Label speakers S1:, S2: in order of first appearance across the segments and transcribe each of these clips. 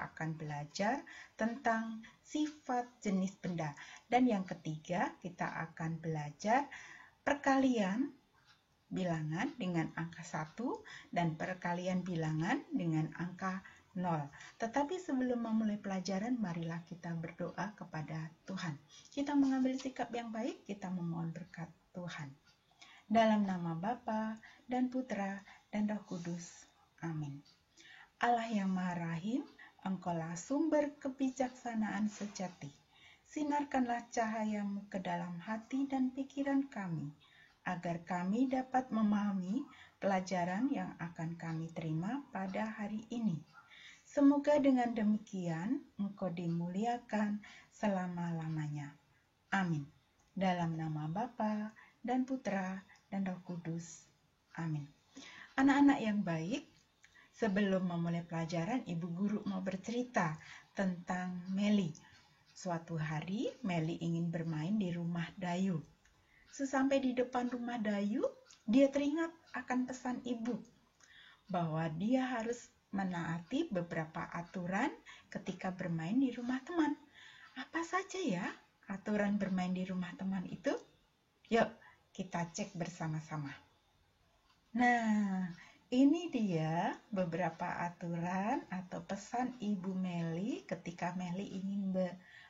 S1: kita akan belajar tentang sifat jenis benda. Dan yang ketiga, kita akan belajar perkalian bilangan dengan angka 1 dan perkalian bilangan dengan angka 0. Tetapi sebelum memulai pelajaran, marilah kita berdoa kepada Tuhan. Kita mengambil sikap yang baik, kita memohon berkat Tuhan. Dalam nama Bapa dan Putra dan Roh Kudus. Amin. Allah yang Maha Rahim, Engkaulah sumber kebijaksanaan sejati. Sinarkanlah cahayamu ke dalam hati dan pikiran kami, agar kami dapat memahami pelajaran yang akan kami terima pada hari ini. Semoga dengan demikian Engkau dimuliakan selama-lamanya. Amin. Dalam nama Bapa dan Putra dan Roh Kudus. Amin. Anak-anak yang baik, sebelum memulai pelajaran, Ibu Guru mau bercerita tentang Meli. Suatu hari, Meli ingin bermain di rumah Dayu. Sesampai di depan rumah Dayu, dia teringat akan pesan ibu bahwa dia harus menaati beberapa aturan ketika bermain di rumah teman. Apa saja ya aturan bermain di rumah teman itu? Yuk, kita cek bersama-sama. Nah, ini dia beberapa aturan atau pesan Ibu Meli ketika Meli ingin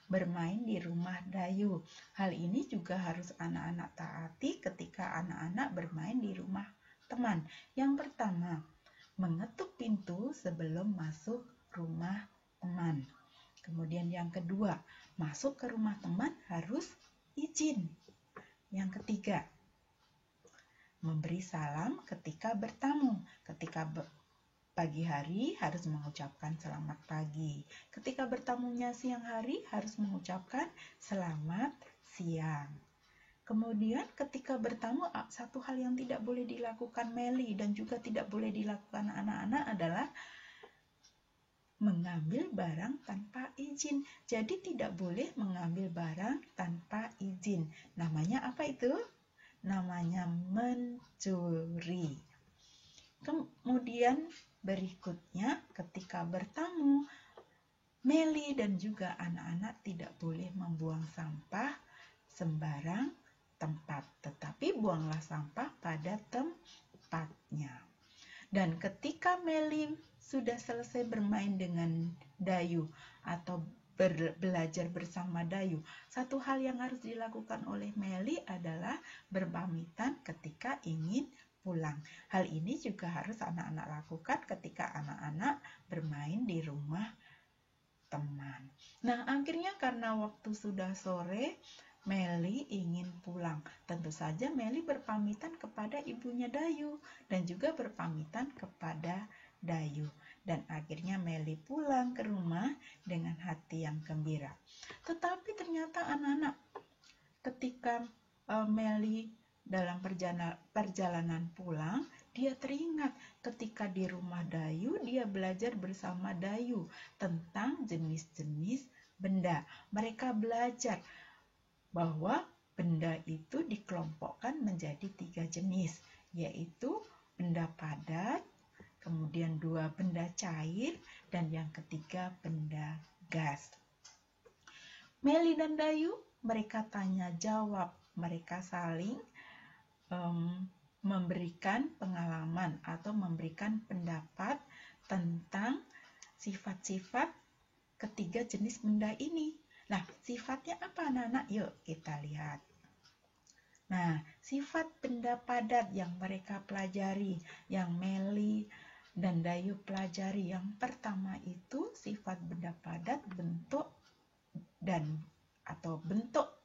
S1: bermain di rumah Dayu. Hal ini juga harus anak-anak taati ketika anak-anak bermain di rumah teman. Yang pertama, mengetuk pintu sebelum masuk rumah teman. Kemudian yang kedua, masuk ke rumah teman harus izin. Yang ketiga, memberi salam ketika bertamu. Ketika pagi hari harus mengucapkan selamat pagi. Ketika bertamunya siang hari harus mengucapkan selamat siang. Kemudian ketika bertamu, satu hal yang tidak boleh dilakukan Meli dan juga tidak boleh dilakukan anak-anak adalah mengambil barang tanpa izin. Jadi tidak boleh mengambil barang tanpa izin. Namanya apa itu? Namanya mencuri. Kemudian berikutnya ketika bertamu, Meli dan juga anak-anak tidak boleh membuang sampah sembarang tempat, tetapi buanglah sampah pada tempatnya. Dan ketika Meli sudah selesai bermain dengan Dayu atau belajar bersama Dayu, satu hal yang harus dilakukan oleh Meli adalah berpamitan ketika ingin pulang. Hal ini juga harus anak-anak lakukan ketika anak-anak bermain di rumah teman. Nah, akhirnya karena waktu sudah sore, Meli ingin pulang. Tentu saja Meli berpamitan kepada ibunya Dayu dan juga berpamitan kepada Dayu. Dan akhirnya Meli pulang ke rumah dengan hati yang gembira. Tetapi ternyata anak-anak ketika Meli dalam perjalanan pulang, dia teringat ketika di rumah Dayu, dia belajar bersama Dayu tentang jenis-jenis benda. Mereka belajar bahwa benda itu dikelompokkan menjadi 3 jenis, yaitu benda padat, kemudian 2 benda cair, dan yang ketiga benda gas. Meli dan Dayu, mereka tanya jawab, mereka saling memberikan pengalaman atau memberikan pendapat tentang sifat-sifat ketiga jenis benda ini. Nah, sifatnya apa anak-anak? Yuk kita lihat. Nah, sifat benda padat yang mereka pelajari, yang Meli dan Dayu pelajari, yang pertama itu sifat benda padat bentuk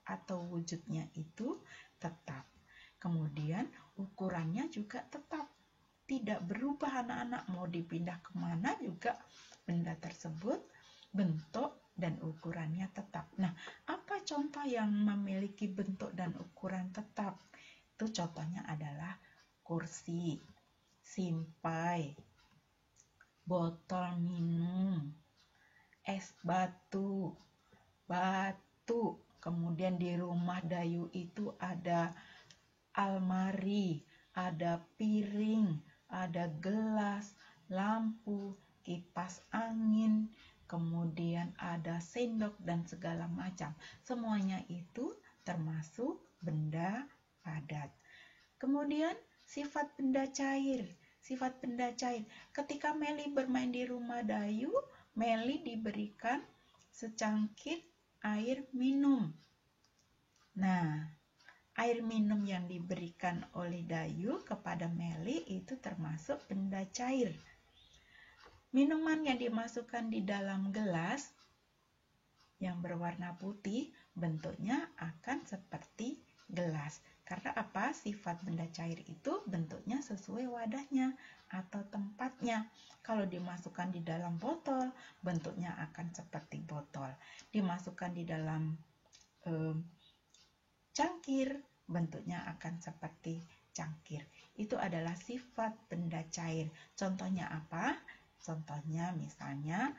S1: atau wujudnya itu tetap. Kemudian ukurannya juga tetap, tidak berubah anak-anak, mau dipindah kemana juga benda tersebut bentuk dan ukurannya tetap. Nah, apa contoh yang memiliki bentuk dan ukuran tetap? Itu contohnya adalah kursi, simpai, botol minum, es batu, kemudian di rumah Dayu itu ada almari, ada piring, ada gelas, lampu, kipas angin, kemudian ada sendok dan segala macam. Semuanya itu termasuk benda padat. Kemudian sifat benda cair. Sifat benda cair. Ketika Meli bermain di rumah Dayu, Meli diberikan secangkir air minum. Nah, air minum yang diberikan oleh Dayu kepada Meli itu termasuk benda cair. Minuman yang dimasukkan di dalam gelas yang berwarna putih bentuknya akan seperti gelas. Karena apa? Sifat benda cair itu bentuknya sesuai wadahnya atau tempatnya. Kalau dimasukkan di dalam botol, bentuknya akan seperti botol. Dimasukkan di dalam cangkir, bentuknya akan seperti cangkir. Itu adalah sifat benda cair. Contohnya apa? Contohnya misalnya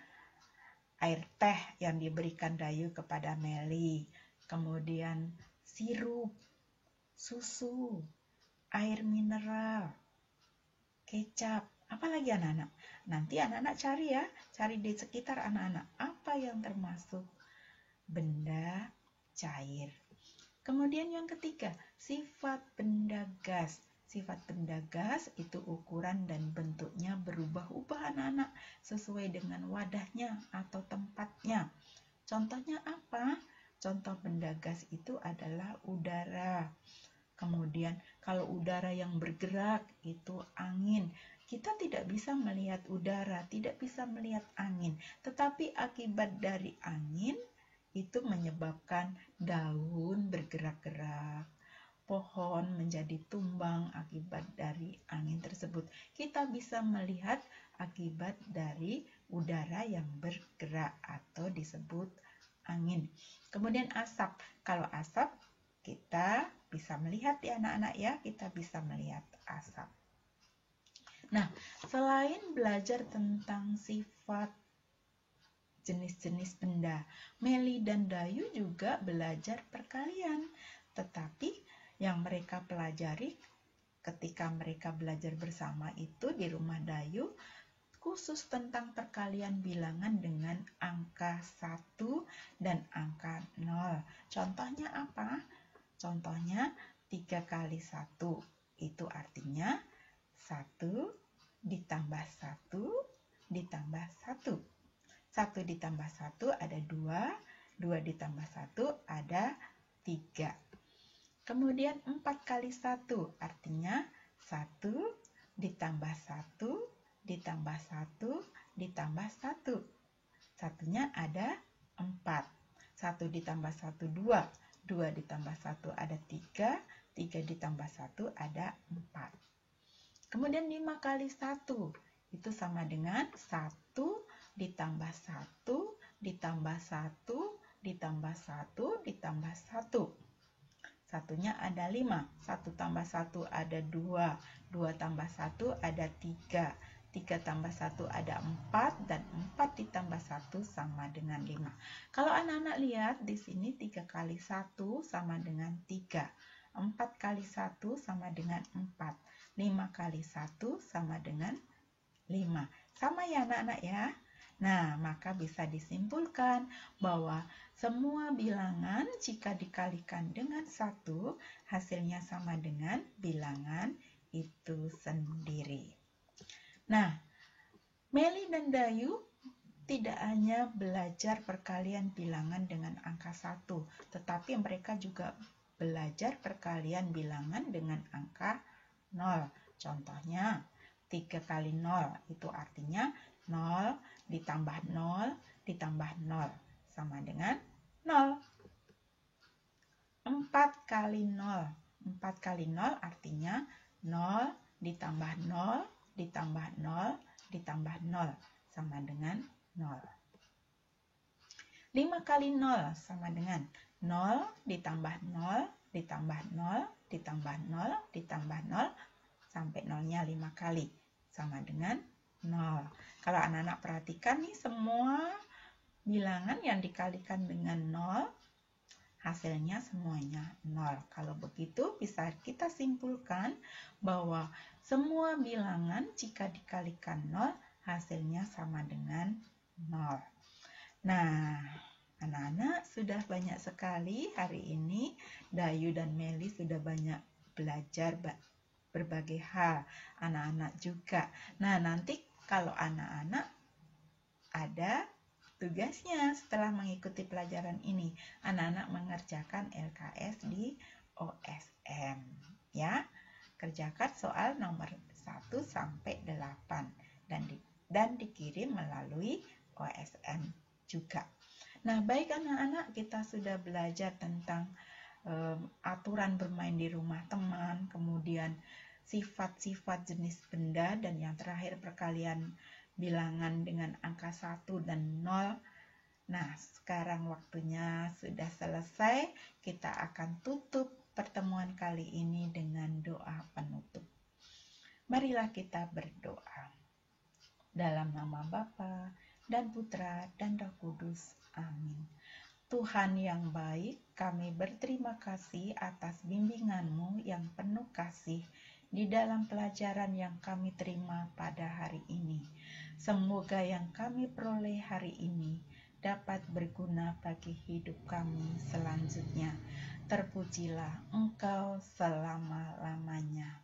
S1: air teh yang diberikan Dayu kepada Meli, kemudian sirup, susu, air mineral, kecap. Apalagi anak-anak? Nanti anak-anak cari ya, cari di sekitar anak-anak apa yang termasuk benda cair. Kemudian yang ketiga, sifat benda gas. Sifat benda gas itu ukuran dan bentuknya berubah-ubah anak-anak sesuai dengan wadahnya atau tempatnya. Contohnya apa? Contoh benda gas itu adalah udara. Kemudian kalau udara yang bergerak itu angin. Kita tidak bisa melihat udara, tidak bisa melihat angin. Tetapi akibat dari angin itu menyebabkan daun bergerak-gerak, pohon menjadi tumbang akibat dari angin tersebut. Kita bisa melihat akibat dari udara yang bergerak atau disebut angin. Kemudian asap. Kalau asap kita bisa melihat ya anak-anak ya, kita bisa melihat asap. Nah, selain belajar tentang sifat jenis-jenis benda, Meli dan Dayu juga belajar perkalian. Tetapi yang mereka pelajari ketika mereka belajar bersama itu di rumah Dayu, khusus tentang perkalian bilangan dengan angka 1 dan angka 0. Contohnya apa? Contohnya 3 kali 1. Itu artinya 1 ditambah 1 ditambah 1. 1 ditambah 1 ada 2, 2 ditambah 1 ada 3. Kemudian 4 kali 1 artinya 1 ditambah 1 ditambah 1 ditambah 1. Satunya ada 4. 1 ditambah 1 2, 2 ditambah 1 ada 3, 3 ditambah 1 ada 4. Kemudian 5 kali 1 itu sama dengan 1 ditambah 1 ditambah 1 ditambah 1 ditambah 1. Satunya ada 5. 1 tambah 1 ada 2. 2 tambah 1 ada 3. 3 tambah 1 ada 4 dan 4 ditambah 1 sama dengan 5. Kalau anak-anak lihat di sini 3 kali 1 sama dengan 3. 4 kali 1 sama dengan 4. 5 kali 1 sama dengan 5. Sama ya anak-anak ya? Nah, maka bisa disimpulkan bahwa semua bilangan jika dikalikan dengan 1, hasilnya sama dengan bilangan itu sendiri. Nah, Meli dan Dayu tidak hanya belajar perkalian bilangan dengan angka 1, tetapi mereka juga belajar perkalian bilangan dengan angka 0. Contohnya, 3 kali 0 itu artinya 0 ditambah 0 ditambah 0 sama dengan 0. 4 kali 0. 4 kali 0 artinya 0 ditambah 0 ditambah 0 ditambah 0 sama dengan 0. 5 kali 0 sama dengan 0 ditambah 0 ditambah 0 ditambah 0 ditambah 0 sampai 0-nya 5 kali sama dengan 0. Kalau anak-anak perhatikan nih semua bilangan yang dikalikan dengan 0 hasilnya semuanya 0. Kalau begitu bisa kita simpulkan bahwa semua bilangan jika dikalikan 0 hasilnya sama dengan 0. Nah, anak-anak sudah banyak sekali hari ini. Dayu dan Meli sudah banyak belajar berbagai hal. Anak-anak juga. Nah, nanti kalau anak-anak ada tugasnya setelah mengikuti pelajaran ini. Anak-anak mengerjakan LKS di OSM. Ya, kerjakan soal nomor 1 sampai 8 dan dikirim melalui OSM juga. Nah, baik anak-anak, kita sudah belajar tentang aturan bermain di rumah teman, kemudian sifat-sifat jenis benda, dan yang terakhir perkalian bilangan dengan angka 1 dan 0. Nah, sekarang waktunya sudah selesai. Kita akan tutup pertemuan kali ini dengan doa penutup. Marilah kita berdoa. Dalam nama Bapa dan Putra dan Roh Kudus. Amin. Tuhan yang baik, kami berterima kasih atas bimbingan-Mu yang penuh kasih di dalam pelajaran yang kami terima pada hari ini. Semoga yang kami peroleh hari ini dapat berguna bagi hidup kami selanjutnya. Terpujilah Engkau selama-lamanya.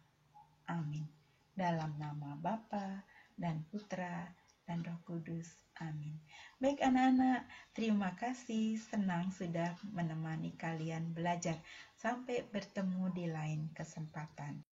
S1: Amin. Dalam nama Bapa dan Putra dan Roh Kudus. Amin. Baik anak-anak, terima kasih, senang sudah menemani kalian belajar. Sampai bertemu di lain kesempatan.